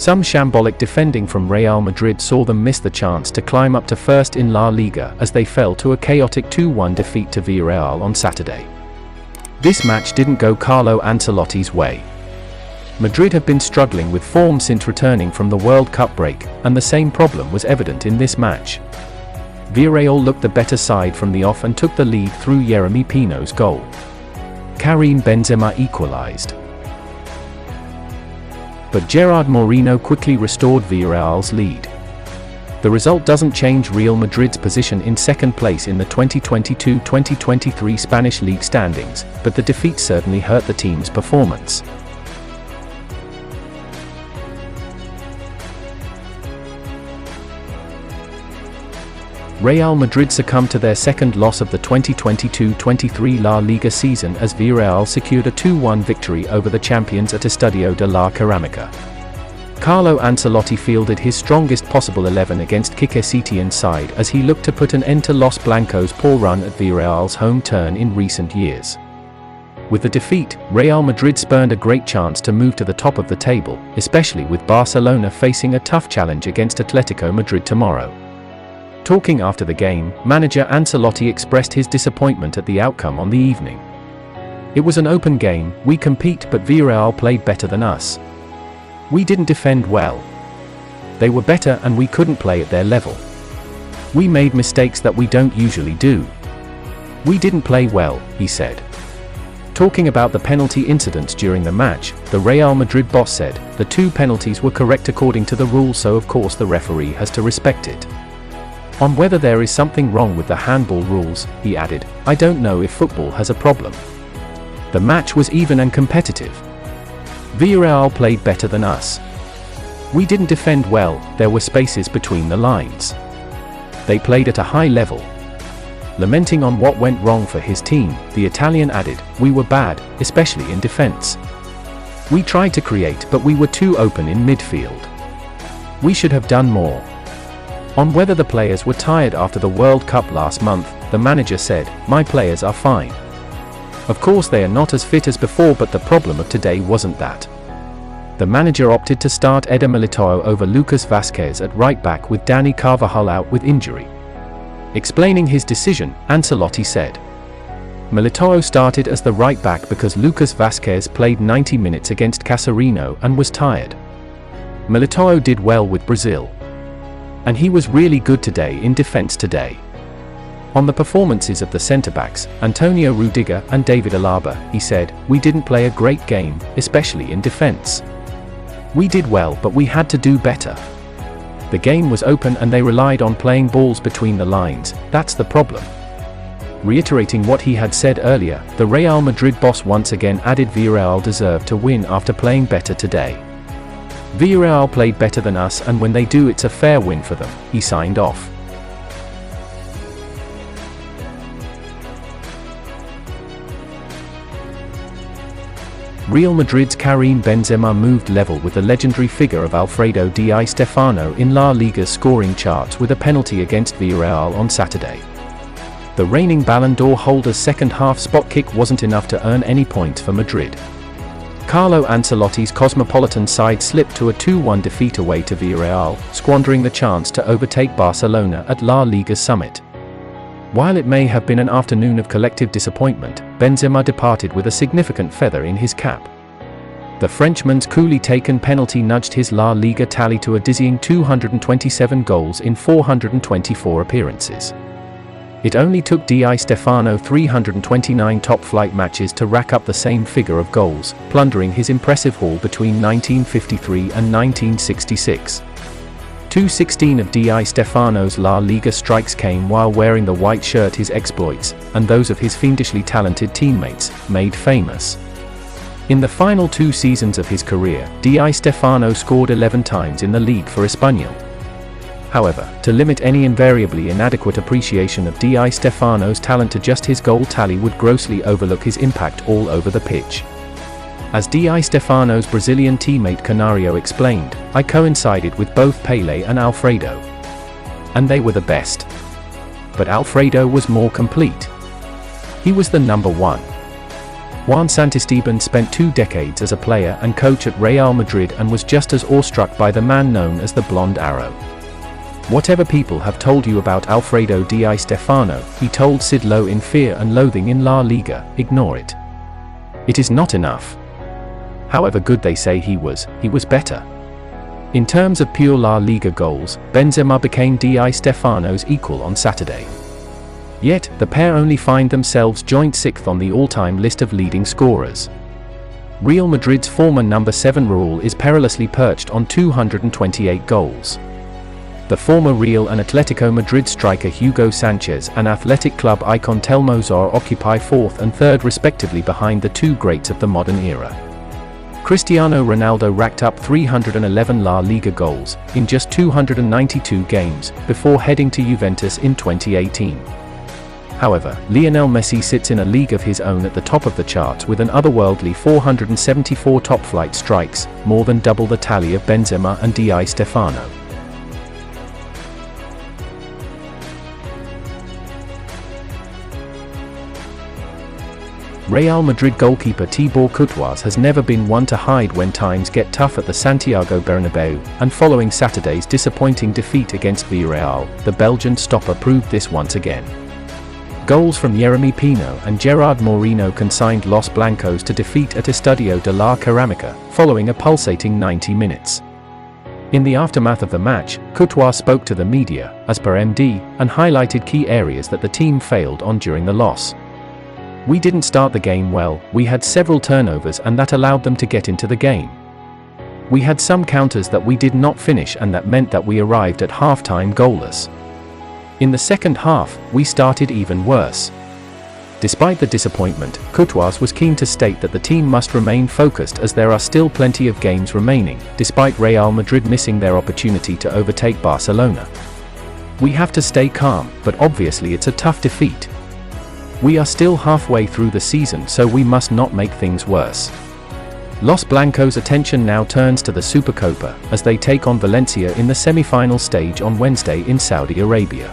Some shambolic defending from Real Madrid saw them miss the chance to climb up to first in La Liga as they fell to a chaotic 2-1 defeat to Villarreal on Saturday. This match didn't go Carlo Ancelotti's way. Madrid have been struggling with form since returning from the World Cup break, and the same problem was evident in this match. Villarreal looked the better side from the off and took the lead through Yeremy Pino's goal. Karim Benzema equalized. But Gerard Moreno quickly restored Villarreal's lead. The result doesn't change Real Madrid's position in second place in the 2022-2023 Spanish League standings, but the defeat certainly hurt the team's performance. Real Madrid succumbed to their second loss of the 2022-23 La Liga season as Villarreal secured a 2-1 victory over the champions at Estadio de la Ceramica. Carlo Ancelotti fielded his strongest possible 11 against Quique Setien's side as he looked to put an end to Los Blancos' poor run at Villarreal's home turn in recent years. With the defeat, Real Madrid spurned a great chance to move to the top of the table, especially with Barcelona facing a tough challenge against Atletico Madrid tomorrow. Talking after the game, manager Ancelotti expressed his disappointment at the outcome on the evening. "It was an open game, we compete, but Villarreal played better than us. We didn't defend well. They were better and we couldn't play at their level. We made mistakes that we don't usually do. We didn't play well," he said. Talking about the penalty incidents during the match, the Real Madrid boss said, "The 2 penalties were correct according to the rules, so of course the referee has to respect it. On whether there is something wrong with the handball rules," he added, "I don't know if football has a problem. The match was even and competitive. Villarreal played better than us. We didn't defend well, there were spaces between the lines. They played at a high level." Lamenting on what went wrong for his team, the Italian added, "We were bad, especially in defense. We tried to create, but we were too open in midfield. We should have done more." On whether the players were tired after the World Cup last month, the manager said, "My players are fine. Of course they are not as fit as before, but the problem of today wasn't that." The manager opted to start Eder Militao over Lucas Vázquez at right back with Dani Carvajal out with injury. Explaining his decision, Ancelotti said, "Militao started as the right back because Lucas Vázquez played 90 minutes against Casarino and was tired. Militao did well with Brazil. And he was really good today in defense today." On the performances of the centre-backs, Antonio Rudiger and David Alaba, he said, "We didn't play a great game, especially in defense. We did well, but we had to do better. The game was open and they relied on playing balls between the lines, that's the problem." Reiterating what he had said earlier, the Real Madrid boss once again added Villarreal deserved to win after playing better today. "Villarreal played better than us, and when they do, it's a fair win for them," he signed off. Real Madrid's Karim Benzema moved level with the legendary figure of Alfredo Di Stefano in La Liga's scoring charts with a penalty against Villarreal on Saturday. The reigning Ballon d'Or holder's second-half spot kick wasn't enough to earn any points for Madrid. Carlo Ancelotti's Cosmopolitan side slipped to a 2-1 defeat away to Villarreal, squandering the chance to overtake Barcelona at La Liga's summit. While it may have been an afternoon of collective disappointment, Benzema departed with a significant feather in his cap. The Frenchman's coolly taken penalty nudged his La Liga tally to a dizzying 227 goals in 424 appearances. It only took Di Stefano 329 top-flight matches to rack up the same figure of goals, plundering his impressive haul between 1953 and 1966. 216 of Di Stefano's La Liga strikes came while wearing the white shirt. His exploits, and those of his fiendishly talented teammates, made famous. In the final 2 seasons of his career, Di Stefano scored 11 times in the league for Espanyol. However, to limit any invariably inadequate appreciation of Di Stefano's talent to just his goal tally would grossly overlook his impact all over the pitch. As Di Stefano's Brazilian teammate Canario explained, "I coincided with both Pelé and Alfredo. And they were the best. But Alfredo was more complete. He was the number one. Juan Santisteban spent 2 decades as a player and coach at Real Madrid and was just as awestruck by the man known as the Blonde Arrow. Whatever people have told you about Alfredo Di Stefano, he told Sid Lowe in Fear and Loathing in La Liga, ignore it. It is not enough. However good they say he was better. In terms of pure La Liga goals, Benzema became Di Stefano's equal on Saturday. Yet, the pair only find themselves joint 6th on the all-time list of leading scorers. Real Madrid's former number 7 Raúl is perilously perched on 228 goals. The former Real and Atletico Madrid striker Hugo Sanchez and Athletic Club icon Telmo Zarr occupy 4th and 3rd respectively behind the 2 greats of the modern era. Cristiano Ronaldo racked up 311 La Liga goals in just 292 games before heading to Juventus in 2018. However, Lionel Messi sits in a league of his own at the top of the charts with an otherworldly 474 top-flight strikes, more than double the tally of Benzema and Di Stefano. Real Madrid goalkeeper Thibaut Courtois has never been one to hide when times get tough at the Santiago Bernabeu, and following Saturday's disappointing defeat against Villarreal, the Belgian stopper proved this once again. Goals from Yeremy Pino and Gerard Moreno consigned Los Blancos to defeat at Estadio de la Ceramica, following a pulsating 90 minutes. In the aftermath of the match, Courtois spoke to the media, as per MD, and highlighted key areas that the team failed on during the loss. "We didn't start the game well, we had several turnovers and that allowed them to get into the game. We had some counters that we did not finish and that meant that we arrived at halftime goalless. In the second half, we started even worse." Despite the disappointment, Courtois was keen to state that the team must remain focused as there are still plenty of games remaining, despite Real Madrid missing their opportunity to overtake Barcelona. "We have to stay calm, but obviously it's a tough defeat. We are still halfway through the season, so we must not make things worse." Los Blancos' attention now turns to the Supercopa as they take on Valencia in the semi-final stage on Wednesday in Saudi Arabia.